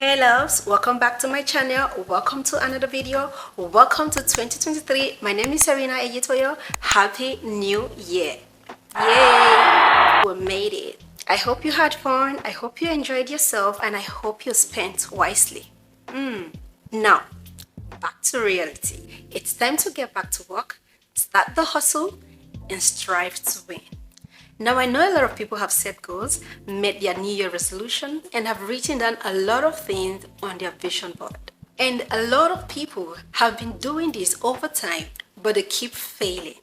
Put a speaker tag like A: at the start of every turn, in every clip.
A: Hey loves, welcome back to my channel. Welcome to another video. Welcome to 2023. My name is Sêréñå. Happy New Year. Yay! We made it. I hope you had fun. I hope you enjoyed yourself and I hope you spent wisely. Now, back to reality. It's time to get back to work, start the hustle, and strive to win. Now, I know a lot of people have set goals, made their New Year resolution, and have written down a lot of things on their vision board. And a lot of people have been doing this over time, but they keep failing.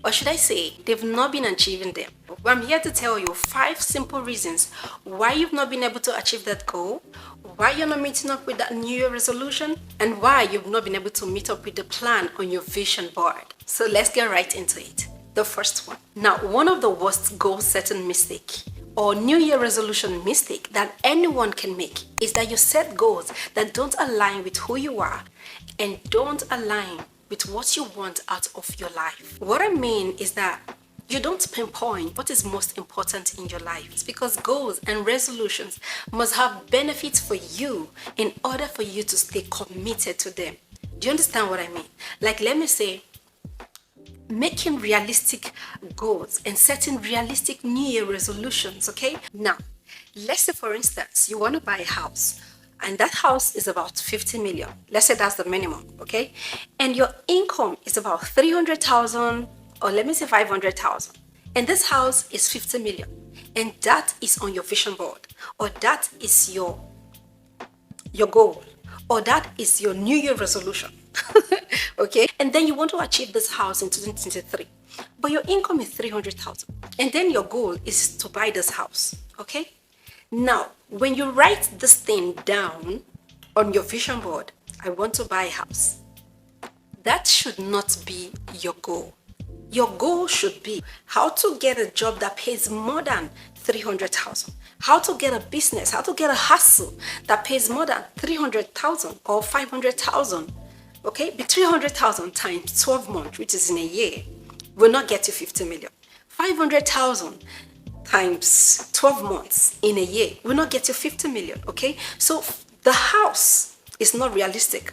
A: Or should I say, they've not been achieving them. But I'm here to tell you 5 simple reasons why you've not been able to achieve that goal, why you're not meeting up with that New Year resolution, and why you've not been able to meet up with the plan on your vision board. So let's get right into it. The first one. Now, one of the worst goal setting mistake or New Year resolution mistake that anyone can make is that you set goals that don't align with who you are and don't align with what you want out of your life. What I mean is that you don't pinpoint what is most important in your life. It's because goals and resolutions must have benefits for you in order for you to stay committed to them. Do you understand what I mean? Like, let me say, making realistic goals and setting realistic New Year resolutions, okay? Now, let's say for instance, you want to buy a house and that house is about 50 million. Let's say that's the minimum, okay? And your income is about 300,000 or let me say 500,000. And this house is 50 million. And that is on your vision board or that is your goal or that is your New Year resolution. Okay, and then you want to achieve this house in 2023, but your income is 300,000, and then your goal is to buy this house. Okay, now when you write this thing down on your vision board, I want to buy a house, that should not be your goal. Your goal should be how to get a job that pays more than 300,000, how to get a business, how to get a hustle that pays more than 300,000 or 500,000. Okay, but 300,000 times 12 months, which is in a year, will not get you 50 million. 500,000 times 12 months in a year will not get you 50 million. Okay, so the house is not realistic.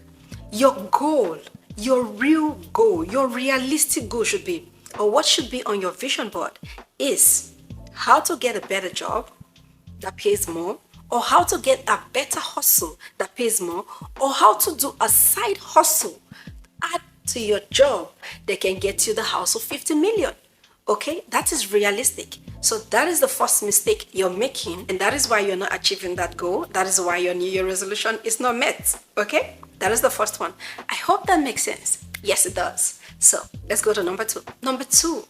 A: Your goal, your real goal, your realistic goal should be, or what should be on your vision board is how to get a better job that pays more, or how to get a better hustle that pays more, or how to do a side hustle add to your job that can get you the house of 50 million. Okay, that is realistic. So that is the first mistake you're making, and that is why you're not achieving that goal. That is why your New Year resolution is not met. Okay, that is the first one. I hope that makes sense. Yes, it does. So let's go to number 2. Number 2,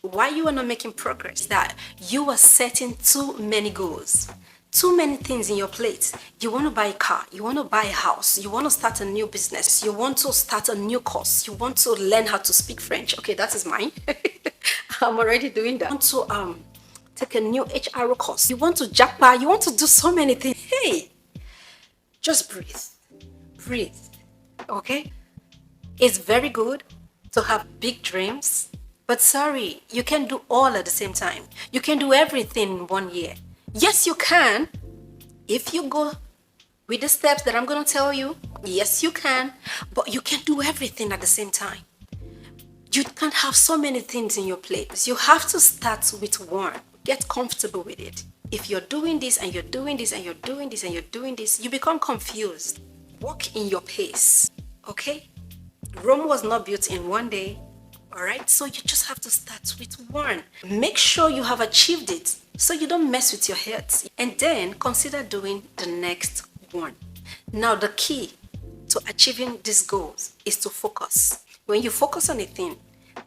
A: why you are not making progress, that you are setting too many goals. Too many things in your plate. You want to buy a car, you want to buy a house, you want to start a new business, you want to start a new course, you want to learn how to speak French. Okay, that is mine. I'm already doing that. You want to take a new HR course, you want to jackpot, you want to do so many things. Hey, just breathe. Okay, it's very good to have big dreams, but sorry, you can't do all at the same time. You can do everything in 1 year. Yes, you can. If you go with the steps that I'm going to tell you, yes, you can. But you can't do everything at the same time. You can't have so many things in your plate. You have to start with one. Get comfortable with it. If you're doing this and you're doing this and you're doing this and you're doing this, you become confused. Walk in your pace. Okay? Rome was not built in 1 day. All right, so you just have to start with one. Make sure you have achieved it so you don't mess with your head, and then consider doing the next one. Now, the key to achieving these goals is to focus. When you focus on a thing,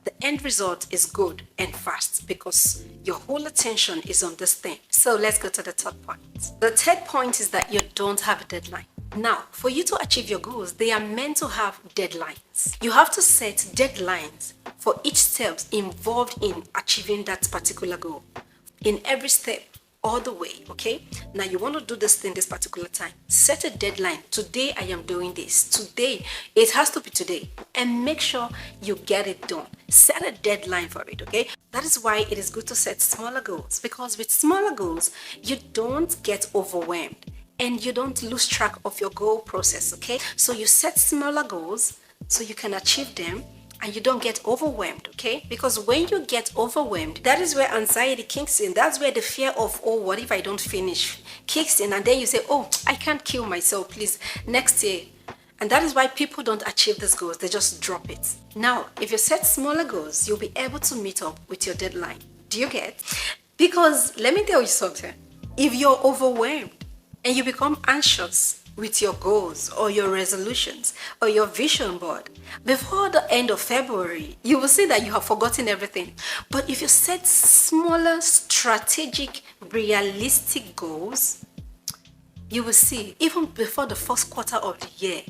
A: the end result is good and fast because your whole attention is on this thing. So let's go to the third point. The third point is that you don't have a deadline. Now, for you to achieve your goals, they are meant to have deadlines. You have to set deadlines for each step involved in achieving that particular goal. In every step, all the way, okay? Now you want to do this thing this particular time. Set a deadline. Today I am doing this. Today, it has to be today. And make sure you get it done. Set a deadline for it, okay? That is why it is good to set smaller goals, because with smaller goals, you don't get overwhelmed. and you don't lose track of your goal process, okay? So you set smaller goals so you can achieve them and you don't get overwhelmed, okay? Because when you get overwhelmed, that is where anxiety kicks in. That's where the fear of, oh, what if I don't finish, kicks in. And then you say, oh, I can't kill myself, please, next year. And that is why people don't achieve these goals. They just drop it. Now, if you set smaller goals, you'll be able to meet up with your deadline. Do you get? Because let me tell you something. If you're overwhelmed and you become anxious with your goals or your resolutions or your vision board, before the end of February, you will see that you have forgotten everything. But if you set smaller, strategic, realistic goals, you will see, even before the first quarter of the year,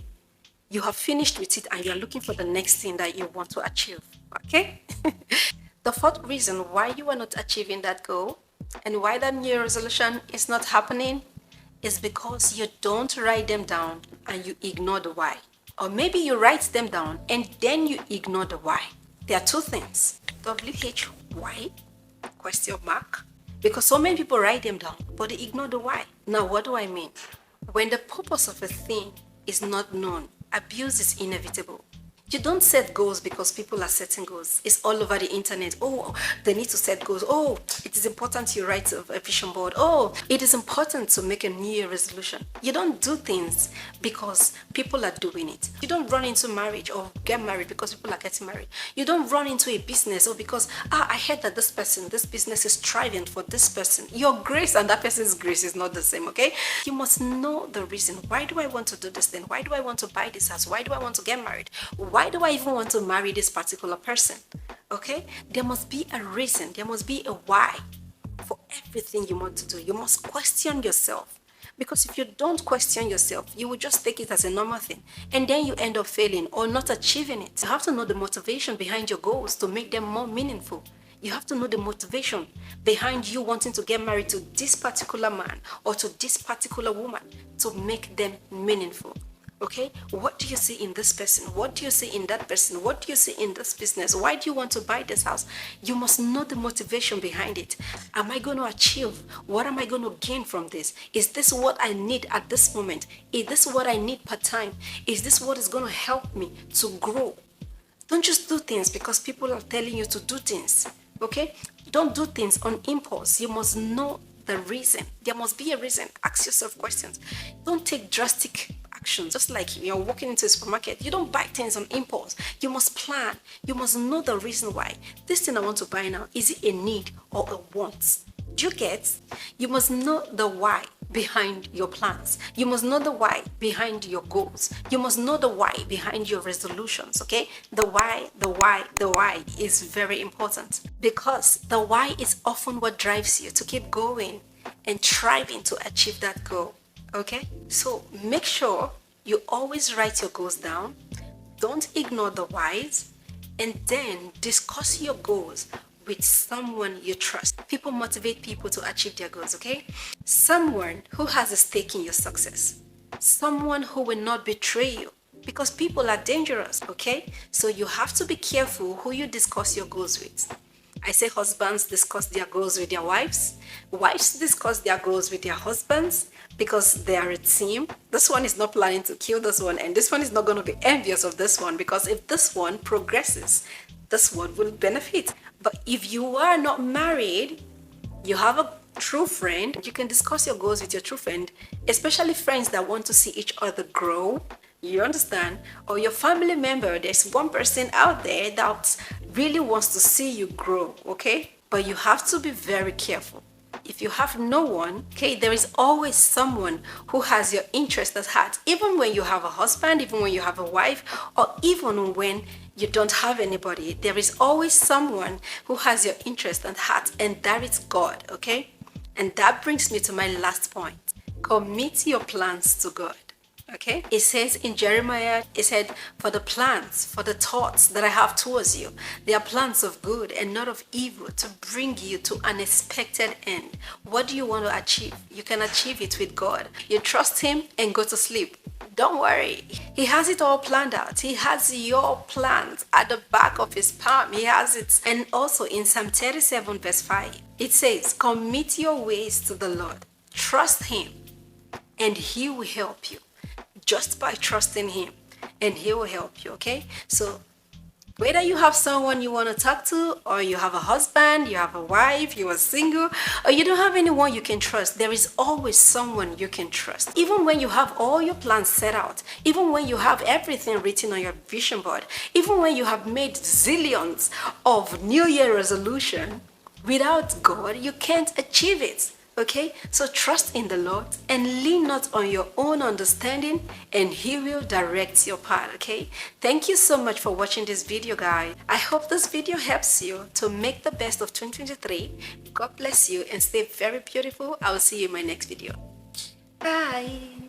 A: you have finished with it and you're looking for the next thing that you want to achieve, okay? The fourth reason why you are not achieving that goal and why that new resolution is not happening is because you don't write them down and you ignore the why. Or maybe you write them down and then you ignore the why. There are two things. WHY? Question mark. Because so many people write them down, but they ignore the why. Now, what do I mean? When the purpose of a thing is not known, abuse is inevitable. You don't set goals because people are setting goals. It's all over the internet. Oh, they need to set goals. Oh, it is important you write a vision board. Oh, it is important to make a New Year resolution. You don't do things because people are doing it. You don't run into marriage or get married because people are getting married. You don't run into a business or because, I heard that this business is thriving for this person. Your grace and that person's grace is not the same, okay? You must know the reason. Why do I want to do this thing? Why do I want to buy this house? Why do I want to get married? Why do I even want to marry this particular person? Okay? There must be a reason. There must be a why for everything you want to do. You must question yourself. Because if you don't question yourself, you will just take it as a normal thing. And then you end up failing or not achieving it. You have to know the motivation behind your goals to make them more meaningful. You have to know the motivation behind you wanting to get married to this particular man or to this particular woman to make them meaningful. Okay, what do you see in this person? What do you see in that person? What do you see in this business? Why do you want to buy this house? You must know the motivation behind it. Am I going to achieve? What am I going to gain from this? Is this what I need at this moment? Is this what I need part time? Is this what is going to help me to grow? Don't just do things because people are telling you to do things. Okay, don't do things on impulse. You must know the reason. There must be a reason. Ask yourself questions. Don't take drastic actions. Just like you're walking into a supermarket, you don't buy things on impulse. You must plan. You must know the reason why. This thing I want to buy now, is it a need or a want? Do you get? You must know the why behind your plans. You must know the why behind your goals. You must know the why behind your resolutions, okay? The why is very important because the why is often what drives you to keep going and striving to achieve that goal, okay? So make sure you always write your goals down. Don't ignore the whys, and then discuss your goals with someone you trust. People motivate people to achieve their goals, okay? Someone who has a stake in your success. Someone who will not betray you, because people are dangerous, okay? So you have to be careful who you discuss your goals with. I say husbands discuss their goals with their wives. Wives discuss their goals with their husbands because they are a team. This one is not planning to kill this one, and this one is not going to be envious of this one, because if this one progresses, this one will benefit. But if you are not married, you have a true friend, you can discuss your goals with your true friend, especially friends that want to see each other grow. You understand? Or your family member, there's one person out there that really wants to see you grow, okay? But you have to be very careful. If you have no one, okay, there is always someone who has your interest at heart. Even when you have a husband, even when you have a wife, or even when you don't have anybody, there is always someone who has your interest at heart, and that is God, okay? And that brings me to my last point. Commit your plans to God. Okay, it says in Jeremiah, it said, for the plans, for the thoughts that I have towards you, they are plans of good and not of evil, to bring you to an expected end. What do you want to achieve? You can achieve it with God. You trust Him and go to sleep. Don't worry. He has it all planned out. He has your plans at the back of His palm. He has it. And also in Psalm 37 verse 5, it says, commit your ways to the Lord. Trust Him and He will help you just by trusting Him, and He will help you. Okay, so whether you have someone you want to talk to, or you have a husband, you have a wife, you are single, or you don't have anyone you can trust, there is always someone you can trust. Even when you have all your plans set out, even when you have everything written on your vision board, even when you have made zillions of New Year resolution, without God, you can't achieve it. Okay, so trust in the Lord and lean not on your own understanding, and He will direct your path. Okay, thank you so much for watching this video, guys. I hope this video helps you to make the best of 2023. God bless you and stay very beautiful. I will see you in my next video. Bye.